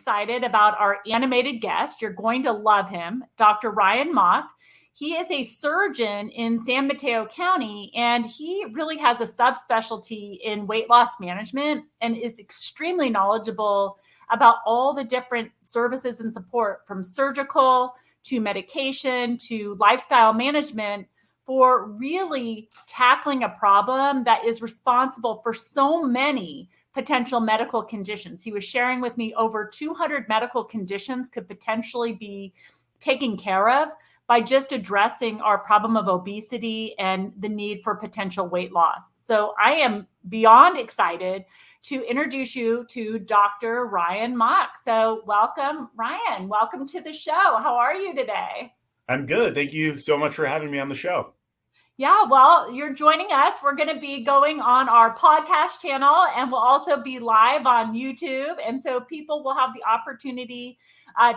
excited about our animated guest. You're going to love him, Dr. Ryan Macht. He is a surgeon in San Mateo County, and he really has a subspecialty in weight loss management and is extremely knowledgeable about all the different services and support from surgical to medication to lifestyle management for really tackling a problem that is responsible for so many potential medical conditions. He was sharing with me over 200 medical conditions could potentially be taken care of by just addressing our problem of obesity and the need for potential weight loss. So I am beyond excited to introduce you to Dr. Ryan Macht. So welcome, Ryan. Welcome to the show. How are you today? I'm good. Thank you so much for having me on the show. Yeah, well, you're joining us. We're going to be going on our podcast channel, and we'll also be live on YouTube. And so people will have the opportunity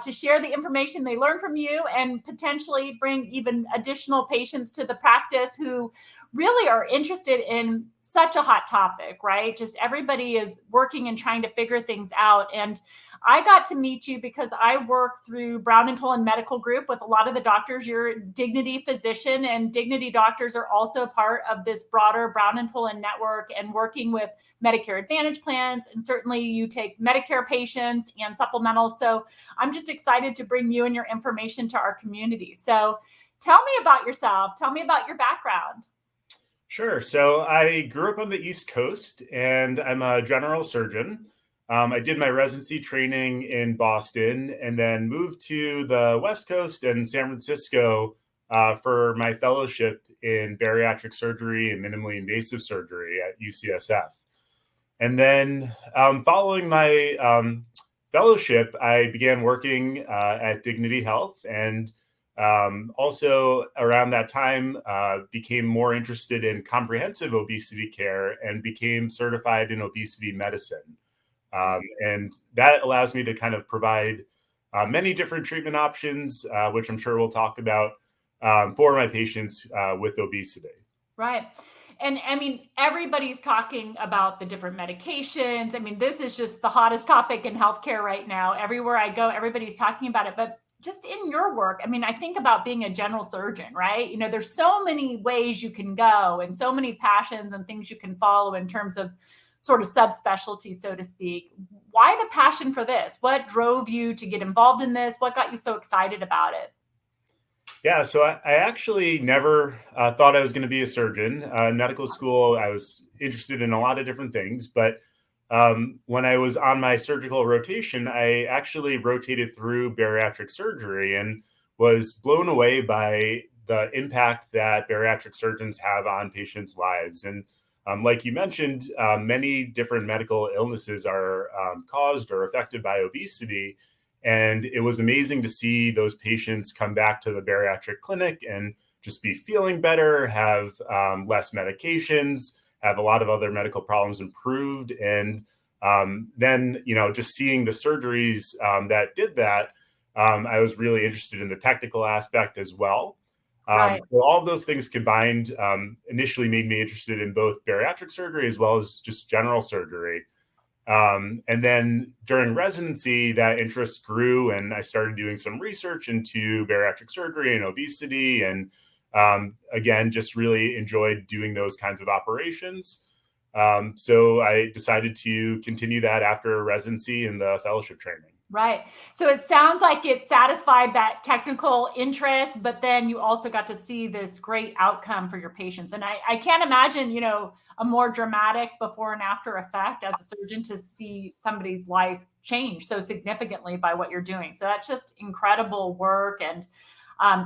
to share the information they learn from you and potentially bring even additional patients to the practice who really are interested in such a hot topic, right? Just everybody is working and trying to figure things out. And I got to meet you because I work through Brown and Tolan Medical Group with a lot of the doctors. You're a Dignity physician, and Dignity doctors are also part of this broader Brown and Tolan network and working with Medicare Advantage plans. And certainly you take Medicare patients and supplementals. So I'm just excited to bring you and your information to our community. So tell me about yourself. Tell me about your background. Sure. So I grew up on the East Coast, and I'm a general surgeon. I did my residency training in Boston and then moved to the West Coast and San Francisco for my fellowship in bariatric surgery and minimally invasive surgery at UCSF. And then following my fellowship, I began working at Dignity Health, and also around that time became more interested in comprehensive obesity care and became certified in obesity medicine. And that allows me to kind of provide many different treatment options, which I'm sure we'll talk about for my patients with obesity. Right. And I mean, everybody's talking about the different medications. I mean, this is just the hottest topic in healthcare right now. Everywhere I go, everybody's talking about it. But just in your work, I mean, I think about being a general surgeon, right? You know, there's so many ways you can go and so many passions and things you can follow in terms of sort of subspecialty, so to speak. Why the passion for this? What drove you to get involved in this? What got you so excited about it? Yeah, so I actually never thought I was going to be a surgeon. In medical school, I was interested in a lot of different things, but when I was on my surgical rotation, I actually rotated through bariatric surgery and was blown away by the impact that bariatric surgeons have on patients' lives. And like you mentioned, many different medical illnesses are caused or affected by obesity. And it was amazing to see those patients come back to the bariatric clinic and just be feeling better, have less medications, have a lot of other medical problems improved. And then, you know, just seeing the surgeries that did that, I was really interested in the technical aspect as well. Right. So all of those things combined initially made me interested in both bariatric surgery as well as just general surgery. And then during residency, that interest grew, and I started doing some research into bariatric surgery and obesity. And again, just really enjoyed doing those kinds of operations. So I decided to continue that after residency and the fellowship training. Right. So it sounds like it satisfied that technical interest, but then you also got to see this great outcome for your patients. And I can't imagine, you know, a more dramatic before and after effect as a surgeon to see somebody's life change so significantly by what you're doing. So that's just incredible work. And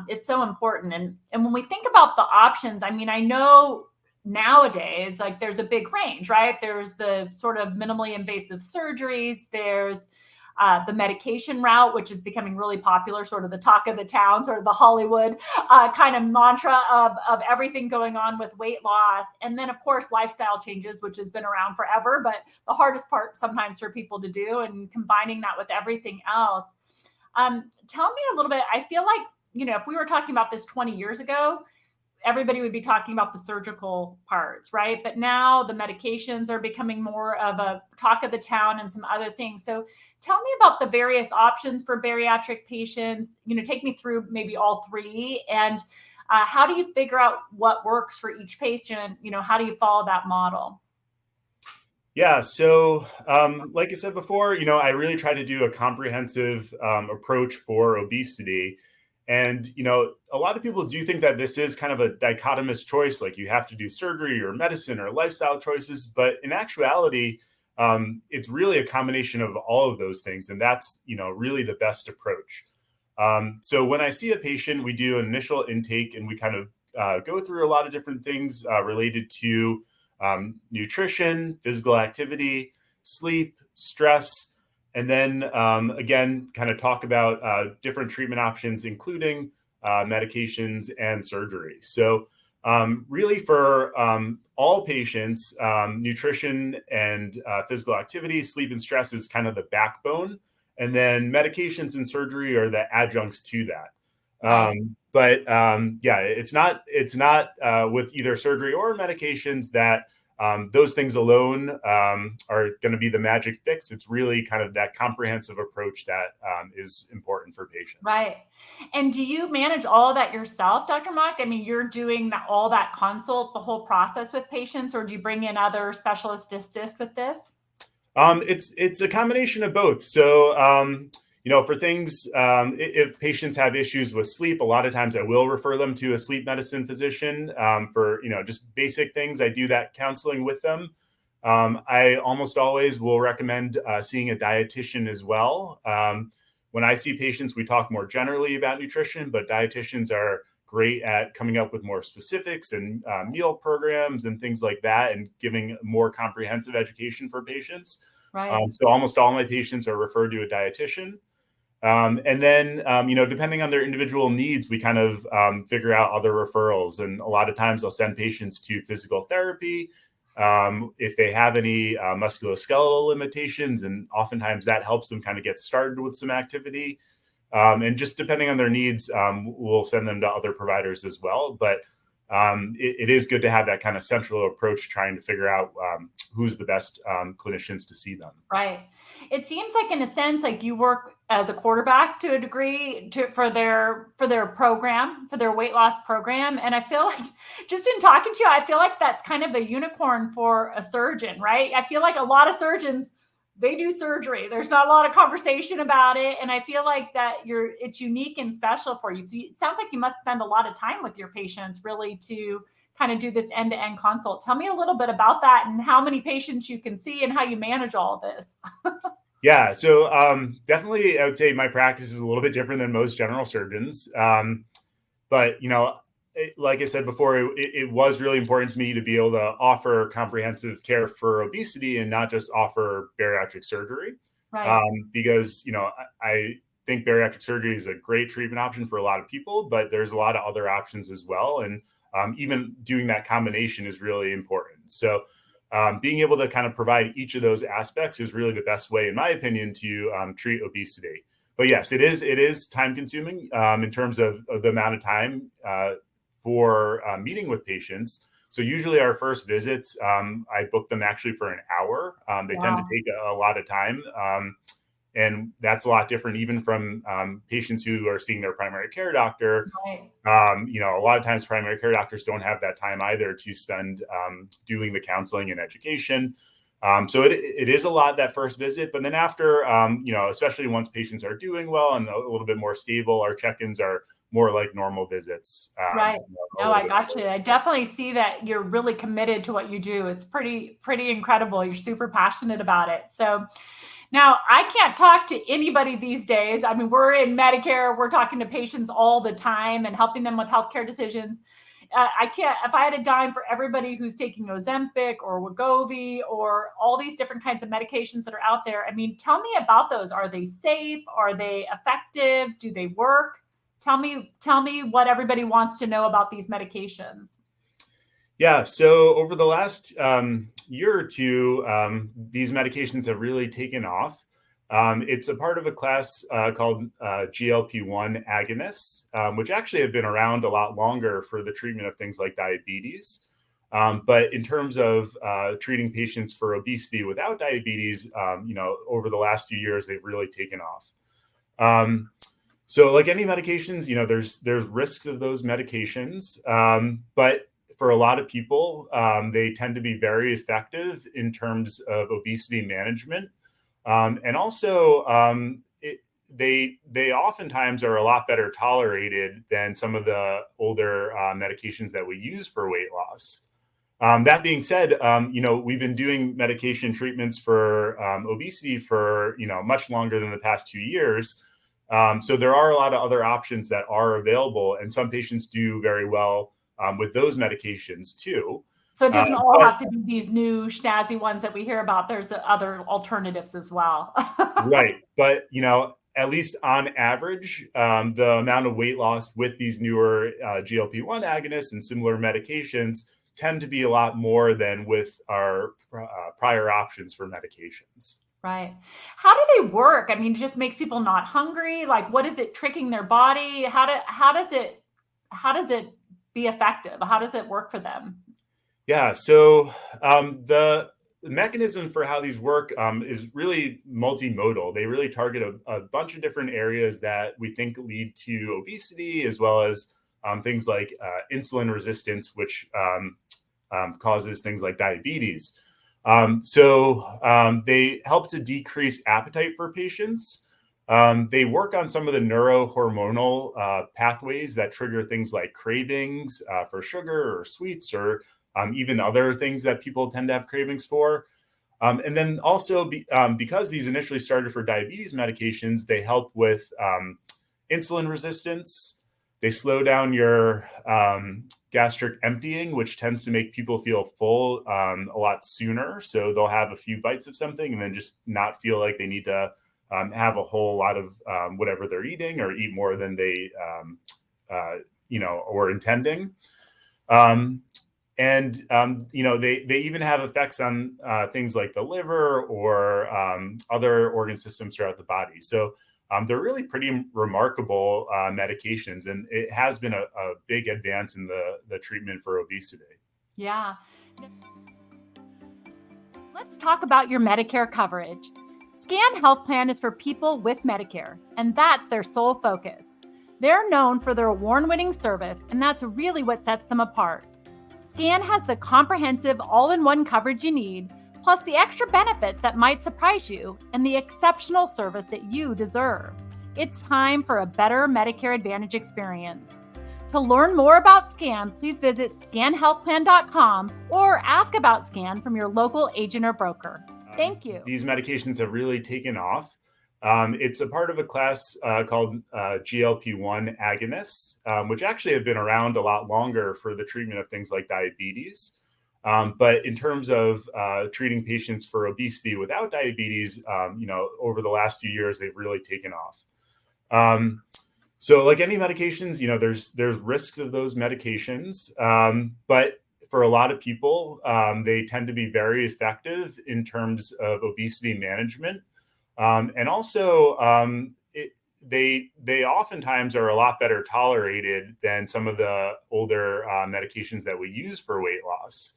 it's so important. And when we think about the options, I mean, I know nowadays, like there's a big range, right? There's the sort of minimally invasive surgeries. There's the medication route, which is becoming really popular, sort of the talk of the town, sort of the Hollywood kind of mantra of everything going on with weight loss. And then, of course, lifestyle changes, which has been around forever, but the hardest part sometimes for people to do, and combining that with everything else. Tell me a little bit, I feel like, you know, if we were talking about this 20 years ago, everybody would be talking about the surgical parts, right? But now the medications are becoming more of a talk of the town and some other things. So tell me about the various options for bariatric patients. Take me through maybe all three, and how do you figure out what works for each patient? How do you follow that model? Yeah. So, like I said before, I really try to do a comprehensive approach for obesity. And, a lot of people do think that this is kind of a dichotomous choice, like you have to do surgery or medicine or lifestyle choices. But in actuality, it's really a combination of all of those things. And that's, really the best approach. So when I see a patient, we do an initial intake and we kind of go through a lot of different things related to nutrition, physical activity, sleep, stress, and then again, kind of talk about different treatment options, including medications and surgery. So really for all patients, nutrition and physical activity, sleep and stress is kind of the backbone. And then medications and surgery are the adjuncts to that. Right. Yeah, it's not with either surgery or medications that those things alone are going to be the magic fix. It's really kind of that comprehensive approach that is important for patients. Right. And do you manage all of that yourself, Dr. Mock? I mean, you're doing all that consult, the whole process with patients, or do you bring in other specialists to assist with this? It's a combination of both. So, for things, if patients have issues with sleep, a lot of times I will refer them to a sleep medicine physician for, just basic things. I do that counseling with them. I almost always will recommend seeing a dietitian as well. When I see patients, we talk more generally about nutrition, but dietitians are great at coming up with more specifics and meal programs and things like that, and giving more comprehensive education for patients. Right. So almost all my patients are referred to a dietitian. And then, depending on their individual needs, we kind of figure out other referrals. And a lot of times I'll send patients to physical therapy if they have any musculoskeletal limitations. And oftentimes that helps them kind of get started with some activity. And just depending on their needs, we'll send them to other providers as well. But it is good to have that kind of central approach, trying to figure out who's the best clinicians to see them. Right. It seems like, in a sense, like you work as a quarterback to a degree for their program, for their weight loss program. And I feel like, just in talking to you, I feel like that's kind of a unicorn for a surgeon, right? I feel like a lot of surgeons, they do surgery. There's not a lot of conversation about it. And I feel like that it's unique and special for you. So it sounds like you must spend a lot of time with your patients, really, to kind of do this end-to-end consult. Tell me a little bit about that and how many patients you can see and how you manage all of this. Yeah, so definitely I would say my practice is a little bit different than most general surgeons. But, like I said before, it was really important to me to be able to offer comprehensive care for obesity and not just offer bariatric surgery. Right. Because, I think bariatric surgery is a great treatment option for a lot of people, but there's a lot of other options as well. And even doing that combination is really important. So being able to kind of provide each of those aspects is really the best way, in my opinion, to treat obesity. But yes, it is time consuming in terms of the amount of time for meeting with patients. So usually our first visits, I book them actually for an hour. They tend to Wow. take a lot of time. And that's a lot different even from patients who are seeing their primary care doctor. Right. A lot of times primary care doctors don't have that time either to spend doing the counseling and education. So it is a lot, that first visit. But then after, especially once patients are doing well and a little bit more stable, our check-ins are more like normal visits. Right. A No, little I bit got you. shorter. I definitely see that you're really committed to what you do. It's pretty incredible. You're super passionate about it. So now, I can't talk to anybody these days. I mean, we're in Medicare, we're talking to patients all the time and helping them with healthcare decisions. I can't, if I had a dime for everybody who's taking Ozempic or Wegovy or all these different kinds of medications that are out there. I mean, tell me about those. Are they safe? Are they effective? Do they work? Tell me what everybody wants to know about these medications. Yeah, so over the last year or two, these medications have really taken off. It's a part of a class called GLP-1 agonists, which actually have been around a lot longer for the treatment of things like diabetes. But in terms of treating patients for obesity without diabetes, over the last few years, they've really taken off. So like any medications, there's risks of those medications, but for a lot of people, they tend to be very effective in terms of obesity management. And also, they oftentimes are a lot better tolerated than some of the older medications that we use for weight loss. That being said, we've been doing medication treatments for obesity for much longer than the past 2 years. So there are a lot of other options that are available, and some patients do very well with those medications too. So it doesn't all have to be these new snazzy ones that we hear about. There's other alternatives as well. Right. But, at least on average, the amount of weight loss with these newer GLP-1 agonists and similar medications tend to be a lot more than with our prior options for medications. Right. How do they work? I mean, it just makes people not hungry. Like, what is it tricking their body? How does it be effective? How does it work for them? Yeah. So the mechanism for how these work is really multimodal. They really target a bunch of different areas that we think lead to obesity, as well as things like insulin resistance, which causes things like diabetes. So they help to decrease appetite for patients. They work on some of the neurohormonal pathways that trigger things like cravings for sugar or sweets, or even other things that people tend to have cravings for. And then also because these initially started for diabetes medications, they help with insulin resistance. They slow down your gastric emptying, which tends to make people feel full a lot sooner. So they'll have a few bites of something and then just not feel like they need to have a whole lot of whatever they're eating, or eat more than they were intending. And they even have effects on things like the liver or other organ systems throughout the body. So they're really pretty remarkable medications, and it has been a big advance in the treatment for obesity. Yeah. Let's talk about your Medicare coverage. SCAN Health Plan is for people with Medicare, and that's their sole focus. They're known for their award-winning service, and that's really what sets them apart. SCAN has the comprehensive all-in-one coverage you need, plus the extra benefits that might surprise you, and the exceptional service that you deserve. It's time for a better Medicare Advantage experience. To learn more about SCAN, please visit scanhealthplan.com or ask about SCAN from your local agent or broker. Thank you. These medications have really taken off. It's a part of a class called GLP-1 agonists, which actually have been around a lot longer for the treatment of things like diabetes. But in terms of treating patients for obesity without diabetes, over the last few years, they've really taken off. So like any medications, there's risks of those medications. But for a lot of people, they tend to be very effective in terms of obesity management. And also, they oftentimes are a lot better tolerated than some of the older medications that we use for weight loss.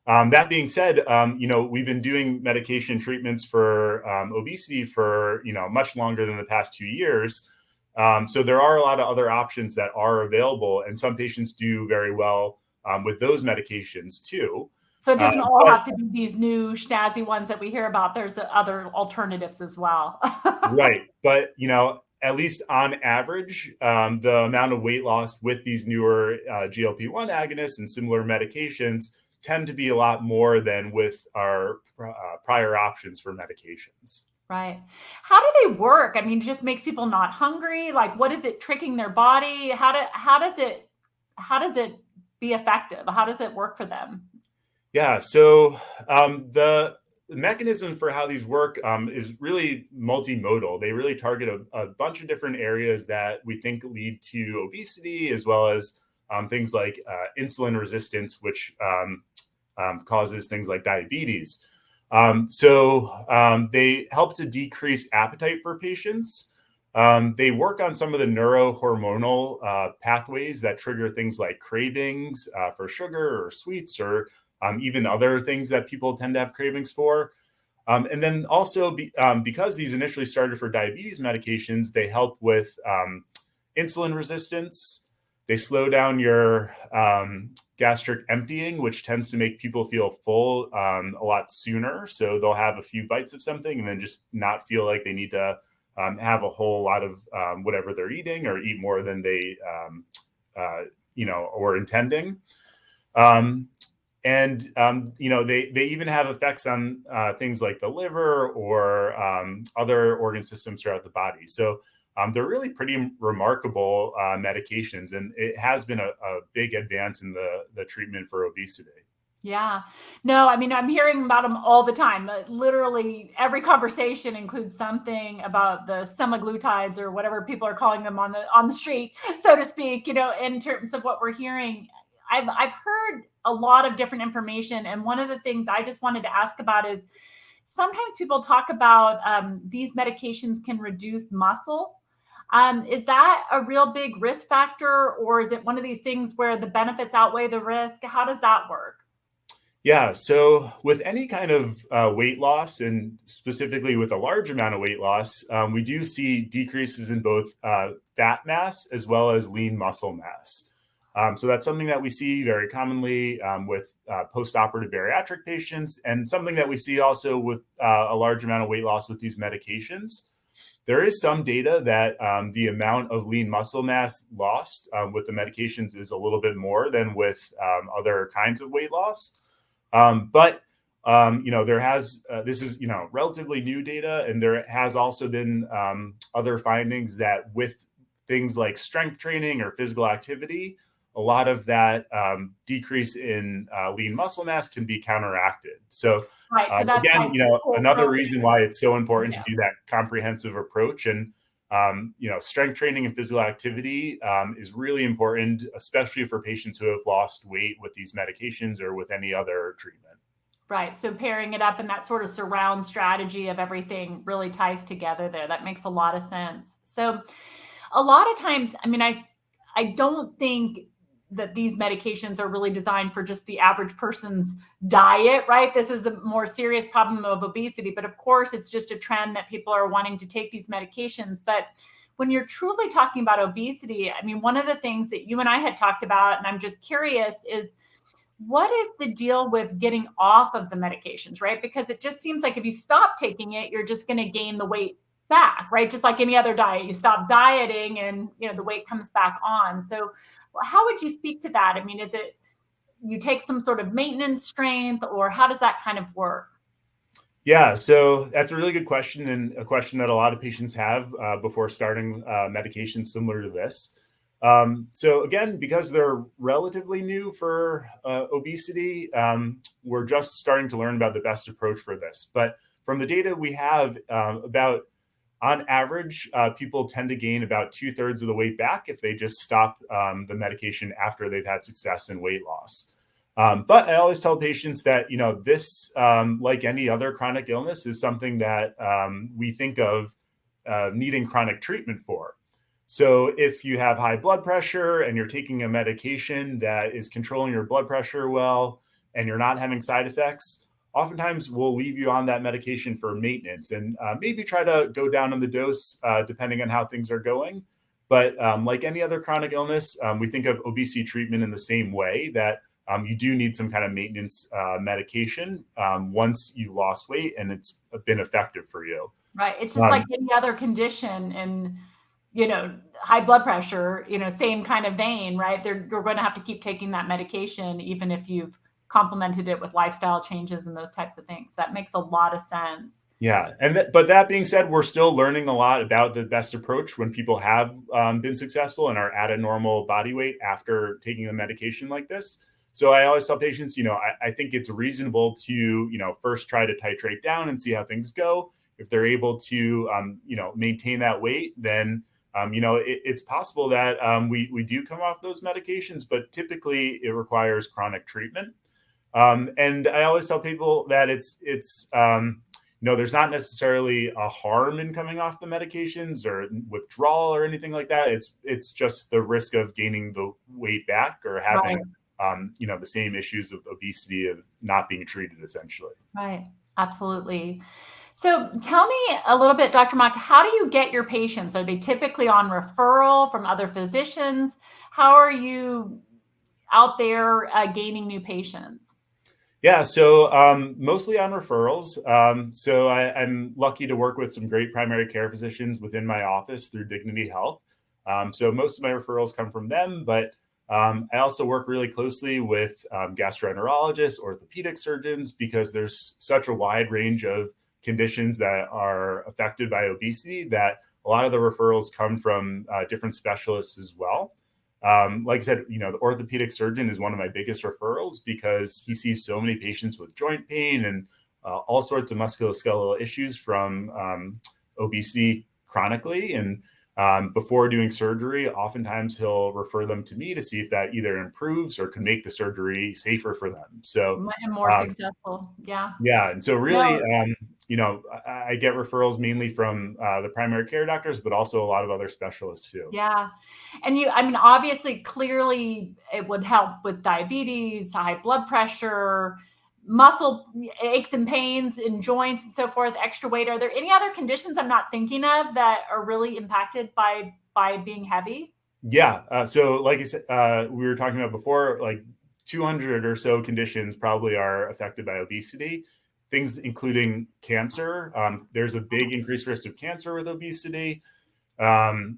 That being said, we've been doing medication treatments for obesity for much longer than the past 2 years. So there are a lot of other options that are available, and some patients do very well with those medications too. So it doesn't all have to be these new snazzy ones that we hear about. There's other alternatives as well. Right. But, at least on average, the amount of weight loss with these newer GLP-1 agonists and similar medications tend to be a lot more than with our prior options for medications. Right. How do they work? I mean, it just makes people not hungry. Like, what is it tricking their body? How does it be effective? How does it work for them? Yeah. So the mechanism for how these work is really multimodal. They really target a bunch of different areas that we think lead to obesity, as well as things like insulin resistance, which causes things like diabetes. They help to decrease appetite for patients. They work on some of the neurohormonal pathways that trigger things like cravings for sugar or sweets, or even other things that people tend to have cravings for. And then also because these initially started for diabetes medications, they help with insulin resistance. They slow down your gastric emptying, which tends to make people feel full a lot sooner. So they'll have a few bites of something and then just not feel like they need to have a whole lot of whatever they're eating, or eat more than they were intending. They even have effects on things like the liver or other organ systems throughout the body. So they're really pretty remarkable medications, and it has been a big advance in the treatment for obesity. Yeah. No, I mean, I'm hearing about them all the time. Literally every conversation includes something about the semaglutides, or whatever people are calling them on the street, so to speak, in terms of what we're hearing. I've heard a lot of different information. And one of the things I just wanted to ask about is, sometimes people talk about these medications can reduce muscle. Is that a real big risk factor, or is it one of these things where the benefits outweigh the risk? How does that work? Yeah, so with any kind of weight loss, and specifically with a large amount of weight loss, we do see decreases in both fat mass as well as lean muscle mass. So that's something that we see very commonly with post-operative bariatric patients, and something that we see also with a large amount of weight loss with these medications. There is some data that the amount of lean muscle mass lost with the medications is a little bit more than with other kinds of weight loss. There has this is relatively new data, and there has also been other findings that with things like strength training or physical activity, a lot of that decrease in lean muscle mass can be counteracted. So Right. So that's again, like another reason why it's so important to yeah. do that comprehensive approach. And strength training and physical activity is really important, especially for patients who have lost weight with these medications or with any other treatment. Right. So pairing it up, and that sort of surround strategy of everything really ties together there. That makes a lot of sense. So a lot of times, I mean, I don't think that these medications are really designed for just the average person's diet, right? This is a more serious problem of obesity, but of course it's just a trend that people are wanting to take these medications. But when you're truly talking about obesity, I mean, one of the things that you and I had talked about, and I'm just curious, is what is the deal with getting off of the medications, right? Because it just seems like if you stop taking it, you're just going to gain the weight back, right? Just like any other diet, you stop dieting and the weight comes back on. So how would you speak to that? I mean, is it you take some sort of maintenance strength, or how does that kind of work? Yeah, so that's a really good question, and a question that a lot of patients have before starting medications similar to this. So again, because they're relatively new for obesity, we're just starting to learn about the best approach for this. But from the data we have, on average, people tend to gain about 2/3 of the weight back if they just stop the medication after they've had success in weight loss. But I always tell patients that, this, like any other chronic illness, is something that we think of needing chronic treatment for. So if you have high blood pressure and you're taking a medication that is controlling your blood pressure well, and you're not having side effects, oftentimes we'll leave you on that medication for maintenance, and maybe try to go down on the dose depending on how things are going. But like any other chronic illness, we think of obesity treatment in the same way, that you do need some kind of maintenance medication once you've lost weight and it's been effective for you. Right. It's just like any other condition, and high blood pressure, same kind of vein, right? You're going to have to keep taking that medication, even if you've complemented it with lifestyle changes and those types of things. That makes a lot of sense. Yeah. But that being said, we're still learning a lot about the best approach when people have been successful and are at a normal body weight after taking a medication like this. So I always tell patients, I think it's reasonable to, first try to titrate down and see how things go. If they're able to, maintain that weight, then, it's possible that we do come off those medications, but typically it requires chronic treatment. And I always tell people that there's not necessarily a harm in coming off the medications or withdrawal or anything like that. It's just the risk of gaining the weight back or having, the same issues of obesity of not being treated, essentially. Right. Absolutely. So tell me a little bit, Dr. Mock, how do you get your patients? Are they typically on referral from other physicians? How are you out there gaining new patients? Yeah, so mostly on referrals. So I'm lucky to work with some great primary care physicians within my office through Dignity Health. So most of my referrals come from them, but I also work really closely with gastroenterologists, orthopedic surgeons, because there's such a wide range of conditions that are affected by obesity that a lot of the referrals come from different specialists as well. Like I said, the orthopedic surgeon is one of my biggest referrals because he sees so many patients with joint pain and all sorts of musculoskeletal issues from obesity chronically. And before doing surgery, oftentimes he'll refer them to me to see if that either improves or can make the surgery safer for them. So, And more successful. Yeah. yeah. And so really, No. I get referrals mainly from the primary care doctors, but also a lot of other specialists too. Yeah. And obviously, clearly it would help with diabetes, high blood pressure, muscle aches and pains in joints and so forth, extra weight. Are there any other conditions I'm not thinking of that are really impacted by being heavy? Yeah. So like I said, we were talking about before, like 200 or so conditions probably are affected by obesity, things including cancer. There's a big increased risk of cancer with obesity. Um,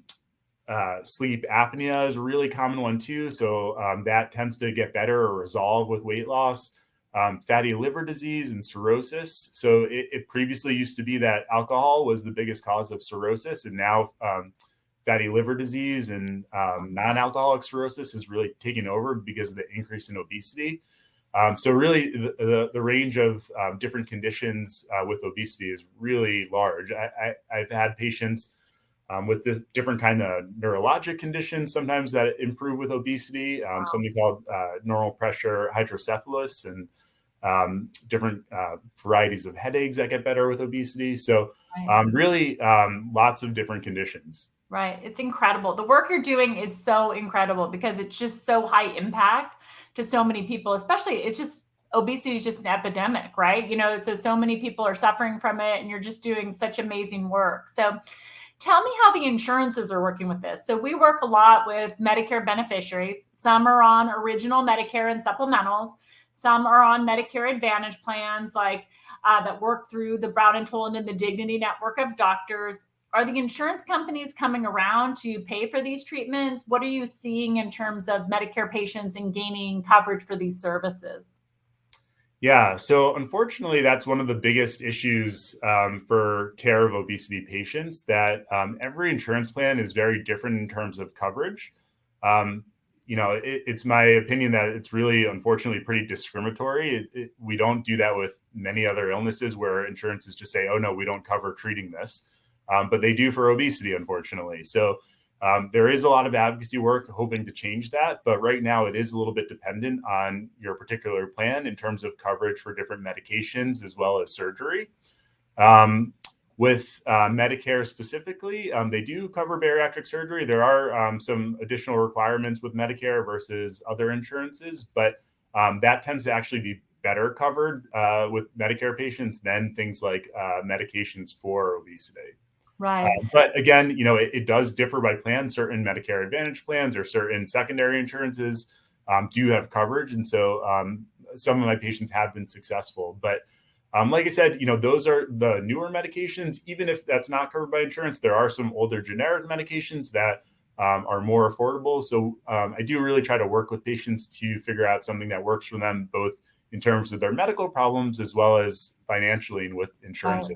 Sleep apnea is a really common one too. So that tends to get better or resolve with weight loss. Fatty liver disease and cirrhosis. So it previously used to be that alcohol was the biggest cause of cirrhosis, and now fatty liver disease and non-alcoholic cirrhosis is really taking over because of the increase in obesity. So really, the range of different conditions with obesity is really large. I've had patients with the different kind of neurologic conditions sometimes that improve with obesity, something called normal pressure hydrocephalus, and different varieties of headaches that get better with obesity. So really lots of different conditions. Right. It's incredible. The work you're doing is so incredible because it's just so high impact to so many people, especially obesity is just an epidemic, right? So many people are suffering from it and you're just doing such amazing work. So tell me how the insurances are working with this. So we work a lot with Medicare beneficiaries. Some are on original Medicare and supplementals. Some are on Medicare Advantage plans that work through the Brown and Toland and the Dignity Network of doctors. Are the insurance companies coming around to pay for these treatments? What are you seeing in terms of Medicare patients and gaining coverage for these services? Yeah, so unfortunately, that's one of the biggest issues for care of obesity patients, that every insurance plan is very different in terms of coverage. It's my opinion that it's really, unfortunately, pretty discriminatory. We don't do that with many other illnesses where insurances just say, oh, no, we don't cover treating this. But they do for obesity, unfortunately. So there is a lot of advocacy work hoping to change that. But right now, it is a little bit dependent on your particular plan in terms of coverage for different medications as well as surgery. With Medicare specifically, they do cover bariatric surgery. There are some additional requirements with Medicare versus other insurances, but that tends to actually be better covered with Medicare patients than things like medications for obesity. Right. But again, it does differ by plan. Certain Medicare Advantage plans or certain secondary insurances do have coverage. And so some of my patients have been successful. But like I said, those are the newer medications. Even if that's not covered by insurance, there are some older generic medications that are more affordable. So I do really try to work with patients to figure out something that works for them, both in terms of their medical problems as well as financially and with insurance. Right.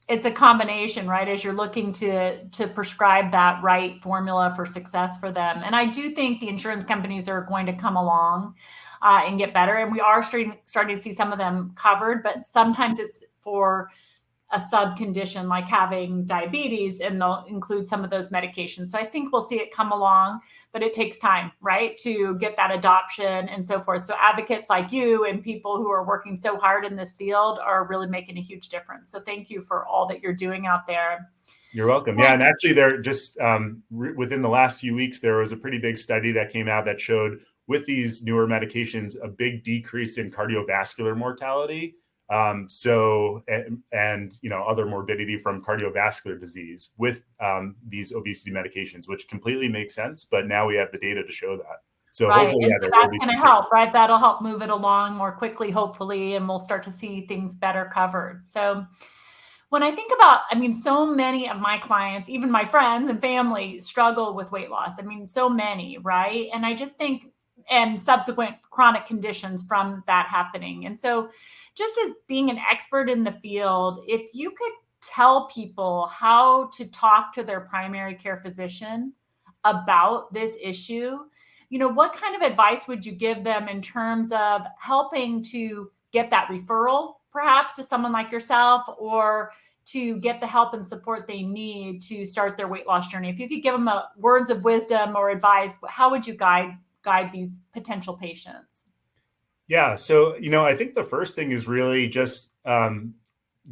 It's a combination, right? As you're looking to prescribe that right formula for success for them. And I do think the insurance companies are going to come along and get better. And we are starting to see some of them covered, but sometimes it's for a sub condition like having diabetes, and they'll include some of those medications. So I think we'll see it come along, but it takes time, right, to get that adoption and so forth. So advocates like you and people who are working so hard in this field are really making a huge difference. So thank you for all that you're doing out there. You're welcome. Yeah, and actually, there just within the last few weeks, there was a pretty big study that came out that showed with these newer medications a big decrease in cardiovascular mortality. So other morbidity from cardiovascular disease with these obesity medications, which completely makes sense. But now we have the data to show that. So right. hopefully, And yeah, so that's going to help, right? That'll help move it along more quickly, hopefully, and we'll start to see things better covered. So when I think about, so many of my clients, even my friends and family, struggle with weight loss. So many, right? And I just think, and subsequent chronic conditions from that happening. And so just as being an expert in the field, if you could tell people how to talk to their primary care physician about this issue, what kind of advice would you give them in terms of helping to get that referral, perhaps to someone like yourself, or to get the help and support they need to start their weight loss journey? If you could give them words of wisdom or advice, how would you guide these potential patients? Yeah. So, I think the first thing is really just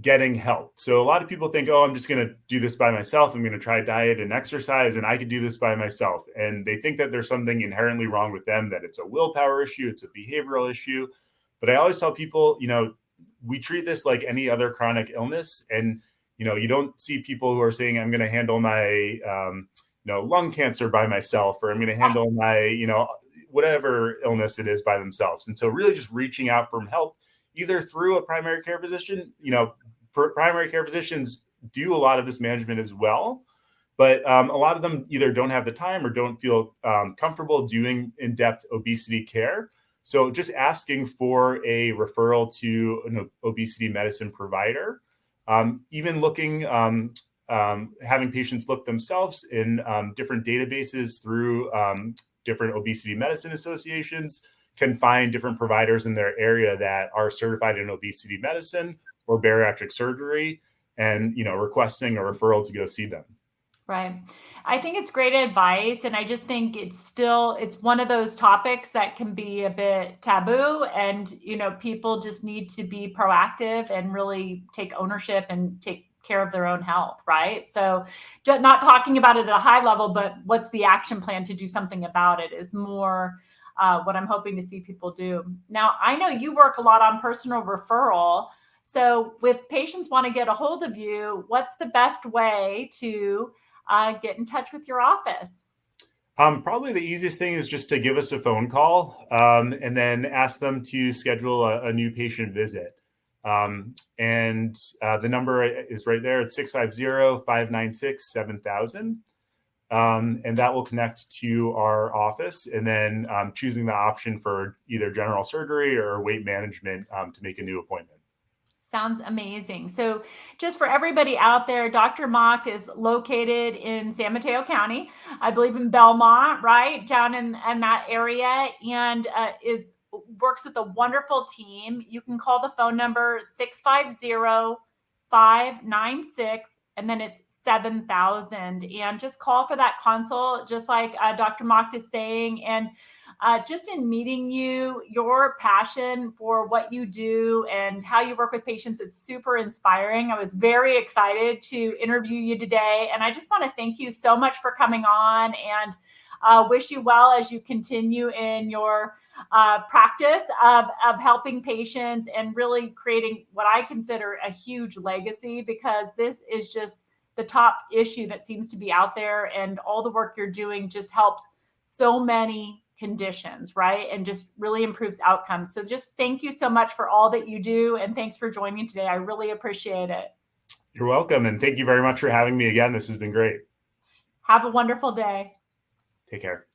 getting help. So a lot of people think, oh, I'm just going to do this by myself. I'm going to try diet and exercise and I could do this by myself. And they think that there's something inherently wrong with them, that it's a willpower issue, it's a behavioral issue. But I always tell people, we treat this like any other chronic illness. And, you don't see people who are saying, I'm going to handle my, lung cancer by myself, or I'm going to handle my, whatever illness it is by themselves. And so really just reaching out for help, either through a primary care physician. Primary care physicians do a lot of this management as well, but a lot of them either don't have the time or don't feel comfortable doing in-depth obesity care. So just asking for a referral to an obesity medicine provider, even looking, having patients look themselves in different databases through different obesity medicine associations, can find different providers in their area that are certified in obesity medicine or bariatric surgery, and, requesting a referral to go see them. Right. I think it's great advice. And I just think it's one of those topics that can be a bit taboo, and, people just need to be proactive and really take ownership and take care of their own health. Right. So not talking about it at a high level, but what's the action plan to do something about it is more what I'm hoping to see people do. Now, I know you work a lot on personal referral. So if patients want to get a hold of you, what's the best way to get in touch with your office? Probably the easiest thing is just to give us a phone call and then ask them to schedule a new patient visit. And the number is right there. It's 650-596-7000. And that will connect to our office, and then choosing the option for either general surgery or weight management to make a new appointment. Sounds amazing. So just for everybody out there, Dr. Macht is located in San Mateo County, I believe in Belmont, right? Down in that area, and works with a wonderful team. You can call the phone number 650-596, and then it's 7,000, and just call for that consult, just like Dr. Macht is saying. And just in meeting you, your passion for what you do and how you work with patients, it's super inspiring. I was very excited to interview you today. And I just want to thank you so much for coming on, and wish you well as you continue in your practice of helping patients and really creating what I consider a huge legacy, because this is just the top issue that seems to be out there, and all the work you're doing just helps so many conditions, right? And just really improves outcomes. So just thank you so much for all that you do. And thanks for joining today. I really appreciate it. You're welcome. And thank you very much for having me again. This has been great. Have a wonderful day. Take care.